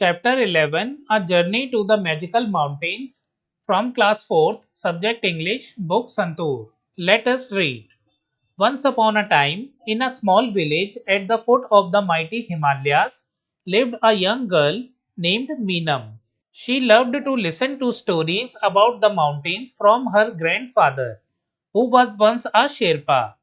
Chapter 11, A Journey to the Magical Mountains, from Class 4th, Subject English, Book Santoor. Let us read. Once upon a time, in a small village at the foot of the mighty Himalayas, lived a young girl named Meenam. She loved to listen to stories about the mountains from her grandfather, who was once a Sherpa.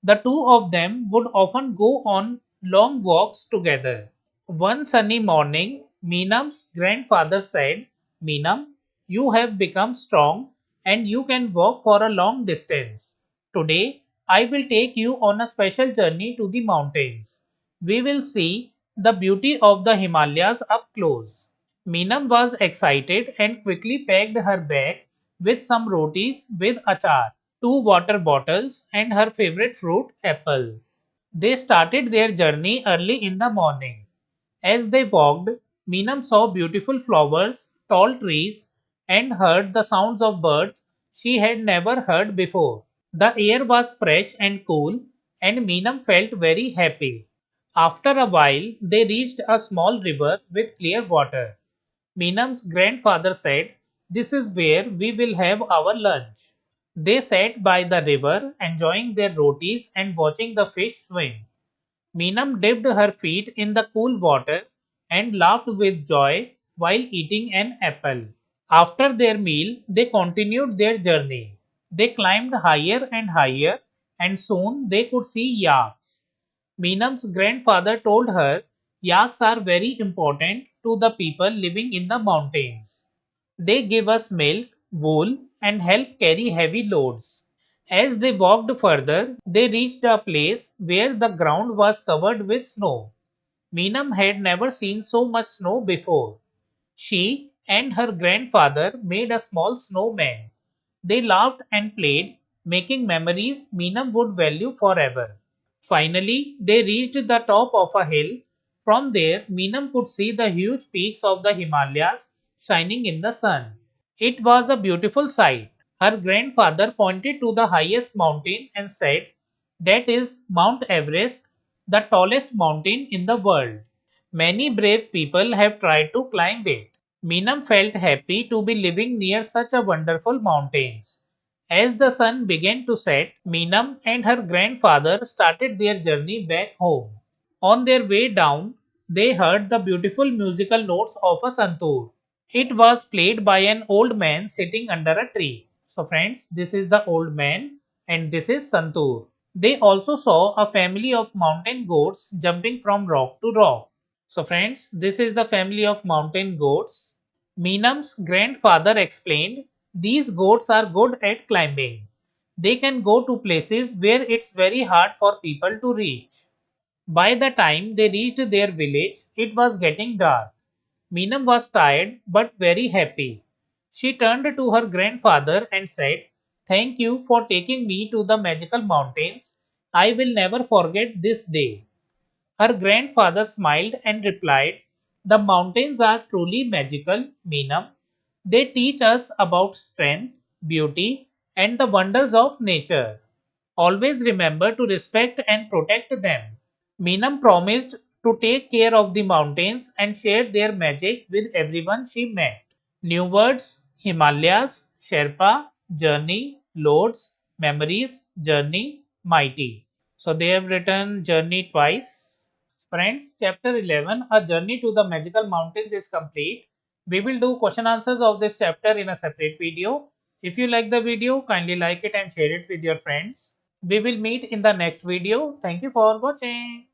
The two of them would often go on long walks together. One sunny morning, Meenam's grandfather said, Meenam, you have become strong and you can walk for a long distance. Today, I will take you on a special journey to the mountains. We will see the beauty of the Himalayas up close. Meenam was excited and quickly packed her bag with some rotis with achar, two water bottles, and her favorite fruit, apples. They started their journey early in the morning. As they walked, Meenam saw beautiful flowers, tall trees, and heard the sounds of birds she had never heard before. The air was fresh and cool, and Meenam felt very happy. After a while, they reached a small river with clear water. Meenam's grandfather said, This is where we will have our lunch. They sat by the river, enjoying their rotis and watching the fish swim. Meenam dipped her feet in the cool water and laughed with joy while eating an apple. After their meal, they continued their journey. They climbed higher and higher, and soon they could see yaks. Meenam's grandfather told her yaks are very important to the people living in the mountains. They give us milk, wool, and help carry heavy loads. As they walked further, they reached a place where the ground was covered with snow. Meenam had never seen so much snow before. She and her grandfather made a small snowman. They laughed and played, making memories Meenam would value forever. Finally, they reached the top of a hill. From there, Meenam could see the huge peaks of the Himalayas shining in the sun. It was a beautiful sight. Her grandfather pointed to the highest mountain and said, That is Mount Everest, the tallest mountain in the world. Many brave people have tried to climb it. Meenam felt happy to be living near such a wonderful mountains. As the sun began to set, Meenam and her grandfather started their journey back home. On their way down, they heard the beautiful musical notes of a santoor. It was played by an old man sitting under a tree. So friends, this is the old man and this is Santoor. They also saw a family of mountain goats jumping from rock to rock. So friends, this is the family of mountain goats. Meenam's grandfather explained, these goats are good at climbing. They can go to places where it's very hard for people to reach. By the time they reached their village, it was getting dark. Meenam was tired but very happy. She turned to her grandfather and said, Thank you for taking me to the magical mountains. I will never forget this day. Her grandfather smiled and replied, The mountains are truly magical, Meenam. They teach us about strength, beauty, and the wonders of nature. Always remember to respect and protect them. Meenam promised to take care of the mountains and share their magic with everyone she met. New words: Himalayas, Sherpa, journey, loads, memories, journey, mighty. So they have written journey twice. Friends, chapter 11, A Journey to the Magical Mountains is complete. We will do question answers of this chapter in a separate video. If you like the video, kindly like it and share it with your friends. We will meet in the next video. Thank you for watching.